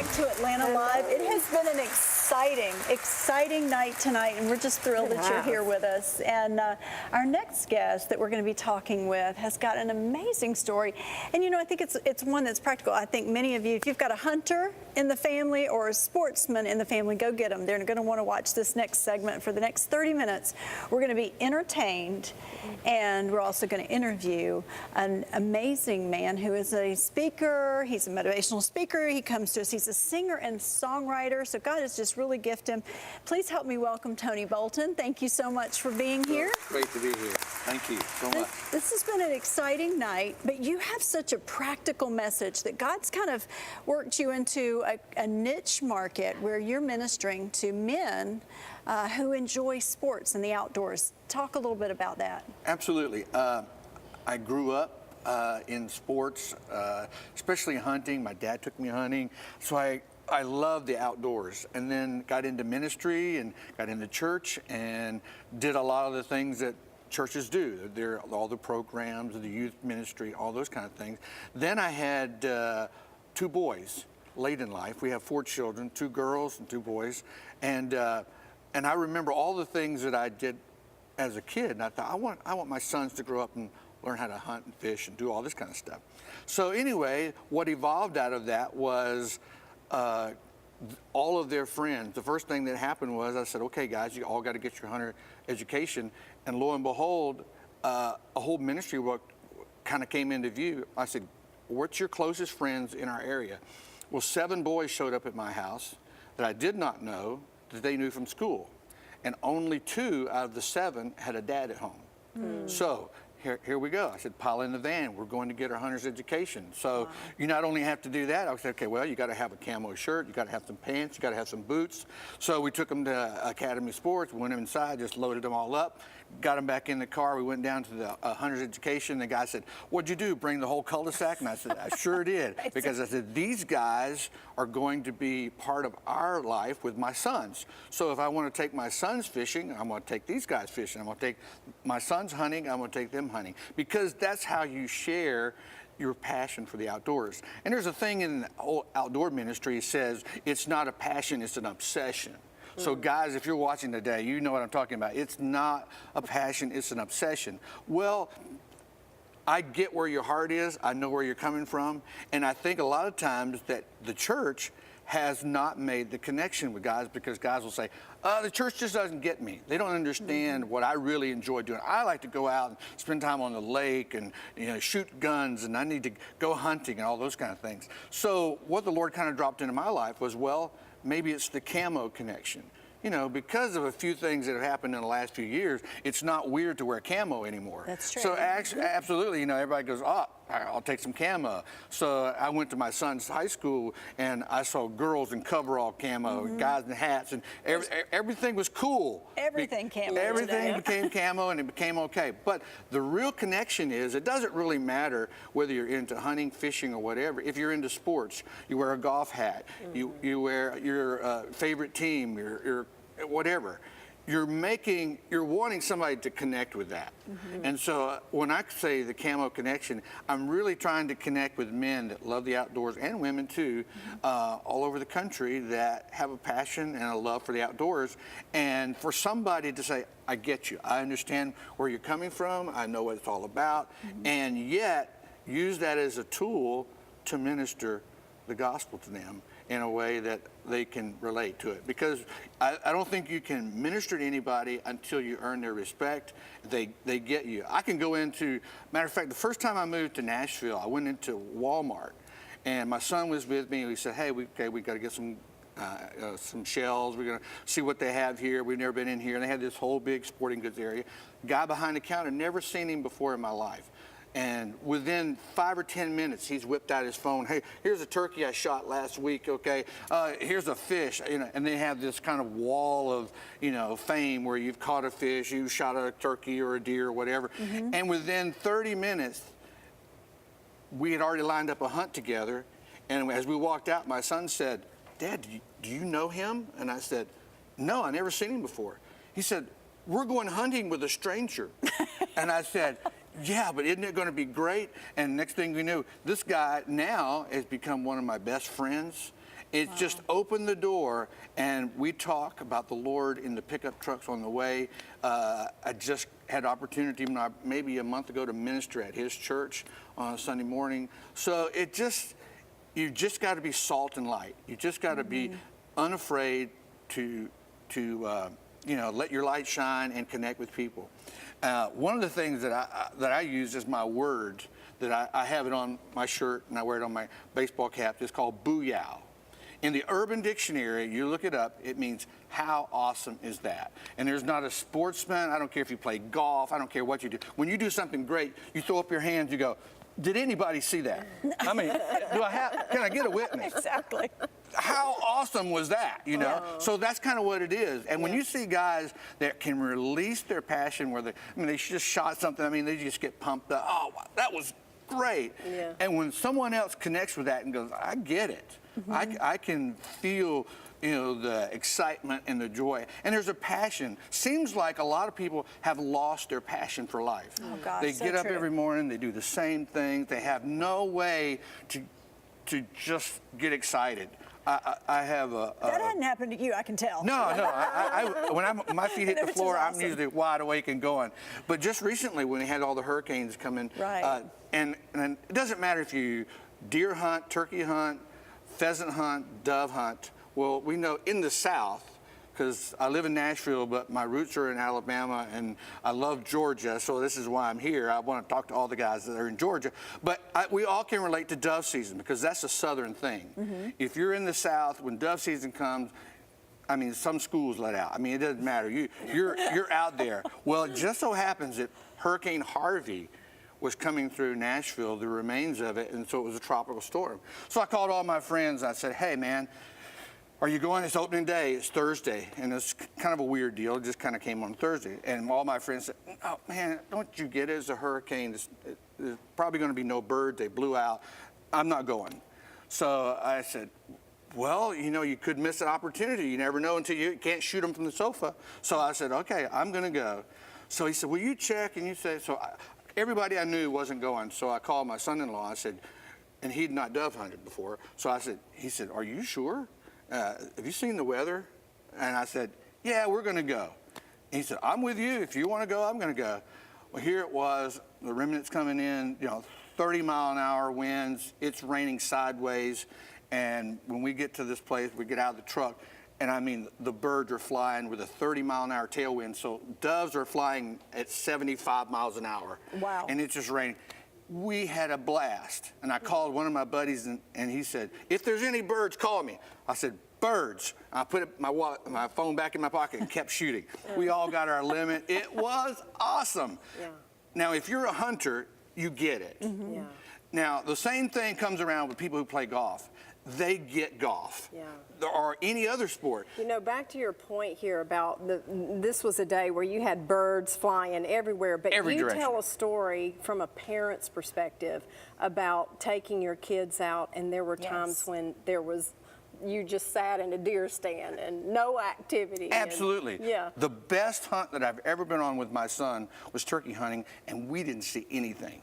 back to Atlanta Live. It has been an exciting night tonight, and we're just thrilled that you're here with us. And our next guest that we're going to be talking with has got an amazing story. And you know, I think it's one that's practical. I think many of you, if you've got a hunter in the family or a sportsman in the family, go get them. They're going to want to watch this next segment. For the next 30 minutes, we're going to be entertained, and we're also going to interview an amazing man who is a speaker. He's a motivational speaker. He comes to us. He's a singer and songwriter. So God has just really gifted him. Please help me welcome Tony Bolton. Thank you so much for being here. Great to be here. Thank you so much. This has been an exciting night, but you have such a practical message that God's kind of worked you into a niche market where you're ministering to men who enjoy sports and the outdoors. Talk a little bit about that. Absolutely. I grew up in sports, especially hunting. My dad took me hunting, so I love the outdoors, and then got into ministry and got into church and did a lot of the things that churches do. There, all the programs, the youth ministry, all those kind of things. Then I had 2 boys late in life. We have 4 children, 2 girls and 2 boys, and I remember all the things that I did as a kid, and I thought, I want my sons to grow up and learn how to hunt and fish and do all this kind of stuff. So anyway, what evolved out of that was all of their friends. The first thing that happened was I said, okay, guys, you all got to get your hunter education. And lo and behold, a whole ministry work kind of came into view. I said, what's your closest friends in our area? Well, 7 boys showed up at my house that I did not know that they knew from school. And only 2 out of the 7 had a dad at home. So here we go. I said, pile in the van. We're going to get our hunter's education. So you not only have to do that, I said, okay, well, you got to have a camo shirt. You got to have some pants. You got to have some boots. So we took them to Academy Sports, went inside, just loaded them all up, got them back in the car. We went down to the hunter's education. The guy said, what'd you do, bring the whole cul-de-sac? And I said, I sure did. Because I said, these guys are going to be part of our life with my sons. So if I want to take my sons fishing, I'm going to take these guys fishing. I'm going to take my sons hunting. I'm going to take them hunting. Because that's how you share your passion for the outdoors. And there's a thing in outdoor ministry that says it's not a passion, it's an obsession. So guys, if you're watching today, you know what I'm talking about. It's not a passion, it's an obsession. Well, I get where your heart is. I know where you're coming from. And I think a lot of times that the church has not made the connection with guys, because guys will say, the church just doesn't get me. They don't understand what I really enjoy doing. I like to go out and spend time on the lake and shoot guns, and I need to go hunting and all those kind of things. So what the Lord kind of dropped into my life was, well, maybe it's the camo connection. You know, because of a few things that have happened in the last few years, it's not weird to wear camo anymore. That's true. So actually, absolutely, everybody goes, oh, I'll take some camo. So I went to my son's high school, and I saw girls in coverall camo, guys in hats, and everything was cool. Everything camo. Everything became camo, and it became okay. But the real connection is, it doesn't really matter whether you're into hunting, fishing, or whatever. If you're into sports, you wear a golf hat, you wear your favorite team, your whatever. You're wanting somebody to connect with that. And so when I say the camo connection, I'm really trying to connect with men that love the outdoors, and women too, all over the country, that have a passion and a love for the outdoors. And for somebody to say, I get you, I understand where you're coming from, I know what it's all about, and yet use that as a tool to minister the gospel to them in a way that they can relate to it. Because I don't think you can minister to anybody until you earn their respect. They get you. I can go into, matter of fact, the first time I moved to Nashville, I went into Walmart, and my son was with me, and we said, hey, we got to get some shells. We're going to see what they have here. We've never been in here. And they had this whole big sporting goods area. Guy behind the counter, never seen him before in my life. And within 5 or 10 minutes, he's whipped out his phone. Hey, here's a turkey I shot last week, okay? Here's a fish, and they have this kind of wall of, fame where you've caught a fish, you shot a turkey or a deer or whatever. And within 30 minutes, we had already lined up a hunt together. And as we walked out, my son said, Dad, do you know him? And I said, no, I never seen him before. He said, we're going hunting with a stranger. And I said, yeah, but isn't it going to be great? And next thing we knew, this guy now has become one of my best friends. It's just opened the door, and we talk about the Lord in the pickup trucks on the way. I just had opportunity maybe a month ago to minister at his church on a Sunday morning. So you just got to be salt and light. You just got to be unafraid to let your light shine and connect with people. One of the things that I use is my word that I have it on my shirt and I wear it on my baseball cap. It's called booyah. In the Urban Dictionary, you look it up, it means how awesome is that? And there's not a sportsman, I don't care if you play golf, I don't care what you do. When you do something great, you throw up your hands, you go, did anybody see that? I mean, can I get a witness? Exactly. How awesome was that, you know? So that's kind of what it is. And when you see guys that can release their passion where they just shot something, I mean, they just get pumped up. Oh, that was great. Yeah. And when someone else connects with that and goes, I get it. I can feel, the excitement and the joy. And there's a passion. Seems like a lot of people have lost their passion for life. Oh, gosh, they get up every morning, they do the same things. They have no way to just get excited. I have that hadn't happened to you, I can tell. No. When my feet hit the floor, I'm usually wide awake and going. But just recently, when they had all the hurricanes come in, and it doesn't matter if you deer hunt, turkey hunt, pheasant hunt, dove hunt. Well, we know in the South, because I live in Nashville, but my roots are in Alabama, and I love Georgia, so this is why I'm here. I want to talk to all the guys that are in Georgia. But we all can relate to dove season, because that's a Southern thing. If you're in the South, when dove season comes, I mean, some schools let out. I mean, it doesn't matter. You're out there. Well, it just so happens that Hurricane Harvey was coming through Nashville, the remains of it, and so it was a tropical storm. So I called all my friends, and I said, hey, man, are you going? It's opening day. It's Thursday. And it's kind of a weird deal. It just kind of came on Thursday. And all my friends said, oh, man, don't you get it? It's a hurricane. There's probably going to be no birds. They blew out. I'm not going. So I said, well, you could miss an opportunity. You never know until you can't shoot them from the sofa. So I said, okay, I'm going to go. So he said, will you check? And you say, everybody I knew wasn't going. So I called my son-in-law. I said, and he'd not dove hunted before. So he said, are you sure? Have you seen the weather? And I said, yeah, we're going to go. And he said, I'm with you. If you want to go, I'm going to go. Well, here it was, the remnants coming in, 30-mile-an-hour winds. It's raining sideways. And when we get to this place, we get out of the truck, and I mean, the birds are flying with a 30-mile-an-hour tailwind. So doves are flying at 75 miles an hour. Wow. And it's just raining. We had a blast. And I called one of my buddies, and he said, if there's any birds, call me. I said, birds. I put my phone back in my pocket and kept shooting. We all got our limit. It was awesome. Yeah. Now, if you're a hunter, you get it. Yeah. Now, the same thing comes around with people who play golf. They get golf. Yeah. Or any other sport. Back to your point here about this was a day where you had birds flying everywhere, but tell a story from a parent's perspective about taking your kids out, and there were times when you just sat in a deer stand and no activity. Absolutely. The best hunt that I've ever been on with my son was turkey hunting, and we didn't see anything.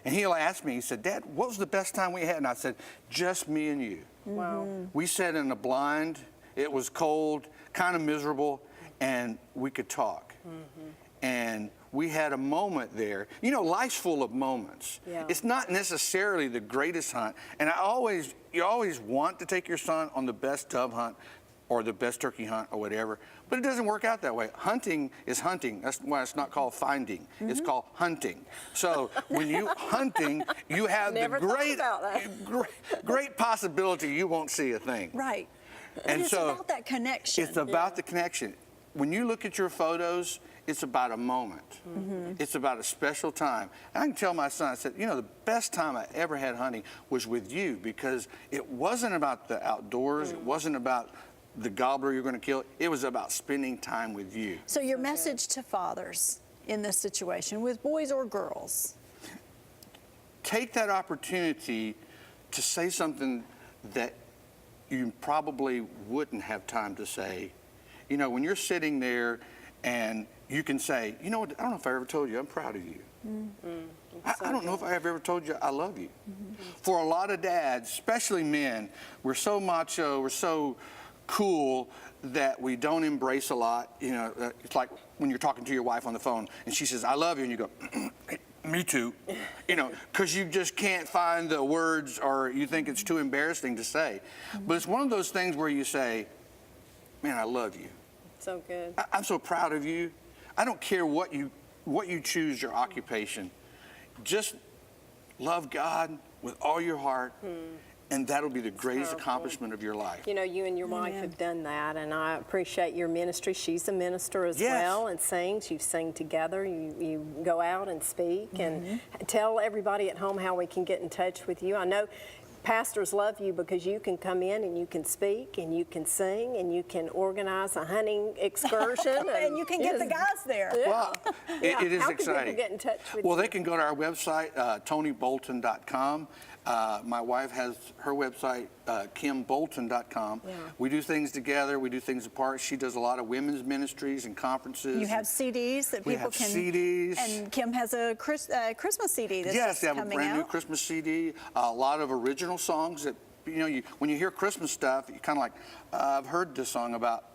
And he'll ask me, he said, Dad, what was the best time we had? And I said, just me and you. Wow. We sat in a blind, it was cold, kind of miserable, and we could talk. And we had a moment there. Life's full of moments. Yeah. It's not necessarily the greatest hunt. And you always want to take your son on the best dove hunt or the best turkey hunt or whatever, but it doesn't work out that way. Hunting is hunting. That's why it's not called finding. It's called hunting. So when you hunting, you have the great possibility you won't see a thing. Right. And it's about that connection. It's about the connection. When you look at your photos, it's about a moment. It's about a special time. And I can tell my son, I said, the best time I ever had hunting was with you, because it wasn't about the outdoors. It wasn't about the gobbler you're going to kill. It was about spending time with you. So your message to fathers in this situation, with boys or girls? Take that opportunity to say something that you probably wouldn't have time to say. When you're sitting there and you can say, I don't know if I ever told you, I'm proud of you. I don't know if I have ever told you I love you. For a lot of dads, especially men, we're so macho, we're so cool that we don't embrace a lot. You know, it's like when you're talking to your wife on the phone and she says, I love you, and you go, me too. You know, because you just can't find the words or you think it's too embarrassing to say. But it's one of those things where you say, man, I love you. So good. I'm so proud of you. I don't care what you choose your occupation. Just love God with all your heart, and that'll be the greatest accomplishment of your life. You know, you and your wife have done that, and I appreciate your ministry. She's a minister as well and sings. You sing together. You go out and speak. And tell everybody at home how we can get in touch with you. I know pastors love you because you can come in and you can speak and you can sing and you can organize a hunting excursion. And you can get the guys there. Yeah. Well, it is how exciting. How can people get in touch with you? Well, they can go to our website, TonyBolton.com. My wife has her website, KimBolton.com. Yeah. We do things together. We do things apart. She does a lot of women's ministries and conferences. You have CDs that We people have can. CDs. And Kim has a Christmas CD that's Yes, just they have a coming brand new out. Christmas CD. A lot of original songs that, you know, when you hear Christmas stuff, you kind of like, I've heard this song about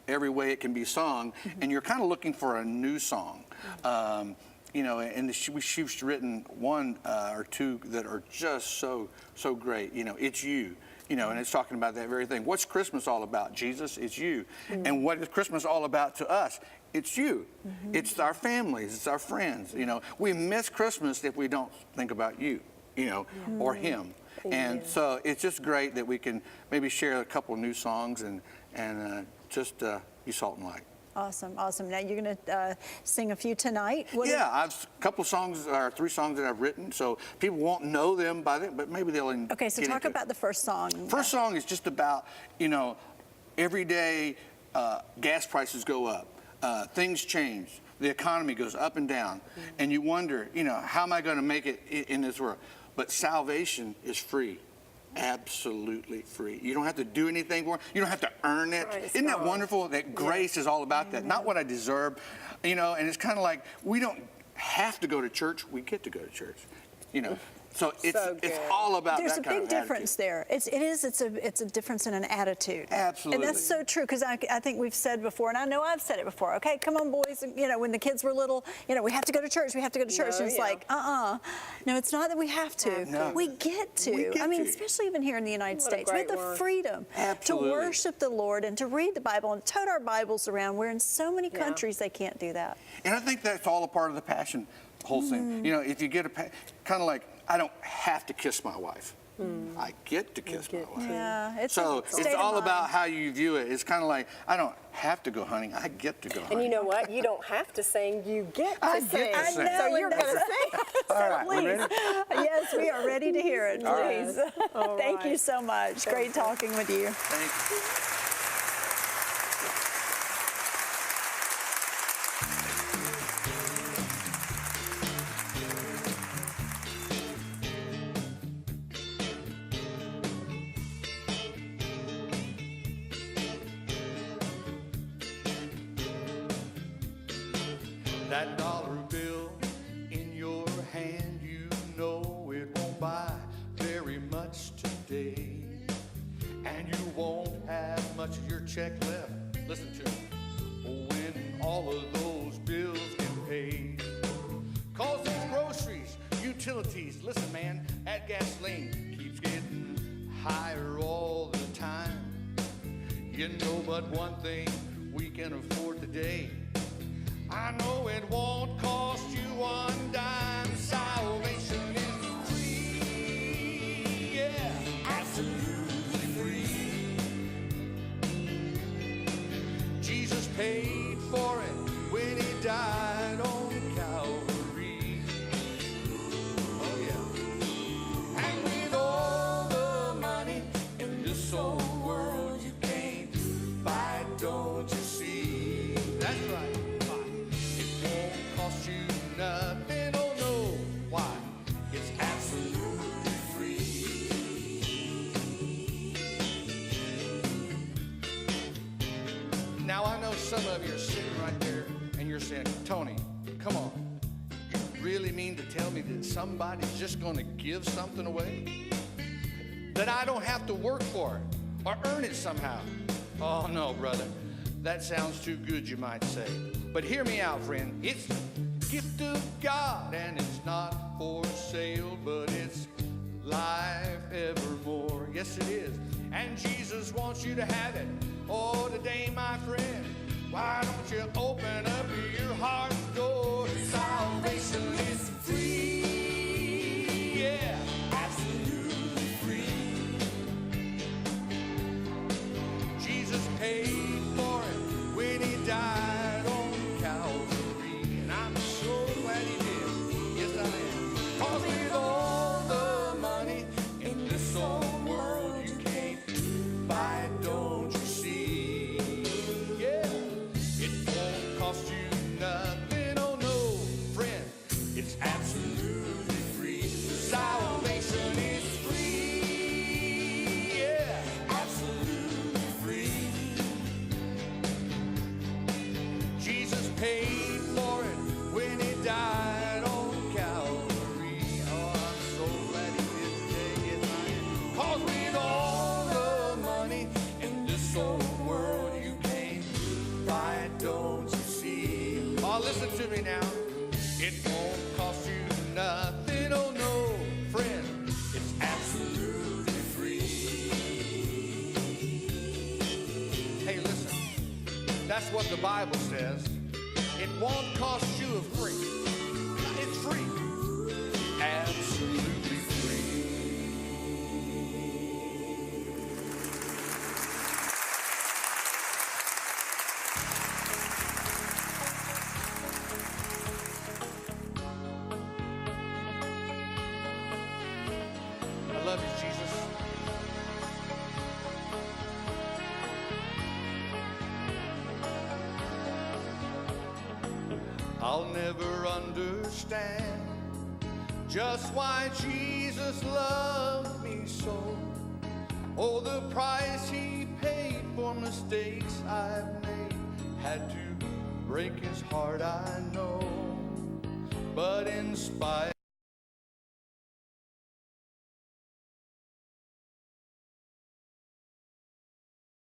every way it can be sung, and you're kind of looking for a new song. You know, and she's written one or two that are just so great. You know, It's You. You know, and it's talking about that very thing. What's Christmas all about? Jesus, it's you. And what is Christmas all about to us? It's you. It's our families. It's our friends. You know, we miss Christmas if we don't think about you, you know, or him. And so it's just great that we can maybe share a couple new songs and just be salt and light. Awesome, awesome. Now you're going to sing a few tonight. Yeah, I've a couple songs or 3 songs that I've written, so people won't know them by then, but maybe they'll. Okay, so talk about the first song. First song is just about, you know, every day gas prices go up, things change, the economy goes up and down, and you wonder, you know, how am I going to make it in this world? But salvation is free. Absolutely free. You don't have to do anything for it. You don't have to earn it. Isn't that wonderful that grace is all about that? Not what I deserve, you know, and it's kind of like we don't have to go to church. We get to go to church, you know. So it's all about There's that a kind big of difference there. It's a difference in an attitude. Absolutely. And that's so true, because I think we've said before, and I know I've said it before, okay, come on, boys, you know, when the kids were little, you know, we have to go to church, we have to go to church. And it's like, No, it's not that we have to. No. We get to. We get I mean, to. especially even here in the United What a States. We have great the word. freedom Absolutely. to worship the Lord and to read the Bible and tote our Bibles around, where in so many countries they can't do that. And I think that's all a part of the passion, whole thing. You know, if you get kind of like, I don't have to kiss my wife. I get to kiss my wife. Yeah, it's So a state it's of all mind. about how you view it. It's kind of like, I don't have to go hunting. I get to go hunting. And you know what? You don't have to sing. You get to I sing. get to sing. So you're going to sing. All right, we ready? Yes, we are ready to hear it, please. All Thank you right. so much. Great talking with you. Thank you. That dollar bill in your hand, you know it won't buy very much today. And you won't have much of your check left, listen to me, when all of those bills get paid. 'Cause these groceries, utilities, listen man, that gasoline keeps getting higher all the time. You know but one thing we can afford today. I know it won't cost you one dime. Salvation is free, yeah, absolutely free. Jesus paid for it when he died on Calvary. Oh yeah. And with all the money in this old world you can't buy, don't you see? That's right. Cost you nothing, oh no, why? It's absolutely free. Now I know some of you are sitting right there and you're saying, Tony, come on, you really mean to tell me that somebody's just going to give something away that I don't have to work for or earn it somehow? Oh, no, brother. That sounds too good, you might say. But hear me out, friend. It's the gift of God, and it's not for sale, but it's life evermore. Yes, it is. And Jesus wants you to have it. Oh, today, my friend, why don't you open up your heart's door? Salvation is free. Yeah, absolutely free. Jesus paid for it when he died on Calvary. And I'm so glad he did. Yes, I am. 'Cause with all the money in this old world you can't buy, don't you see? Yeah, it won't cost you nothing. Oh no, friend, it's absolutely free. Salvation is free. Yeah, absolutely free. Jesus paid for it when he died on Calvary. Oh, I'm so glad he did today. Yes, I am. 'Cause with all the money in this old world you can't buy it, don't you see? Oh, listen to me now. It won't cost you nothing. Oh no, friend, it's absolutely free. Hey, listen. That's what the Bible says. It won't cost you a free. It's free. Absolutely free. I love you, Jesus. I'll never understand just why Jesus loved me so. Oh, the price he paid for mistakes I've made had to break his heart, I know. But in spite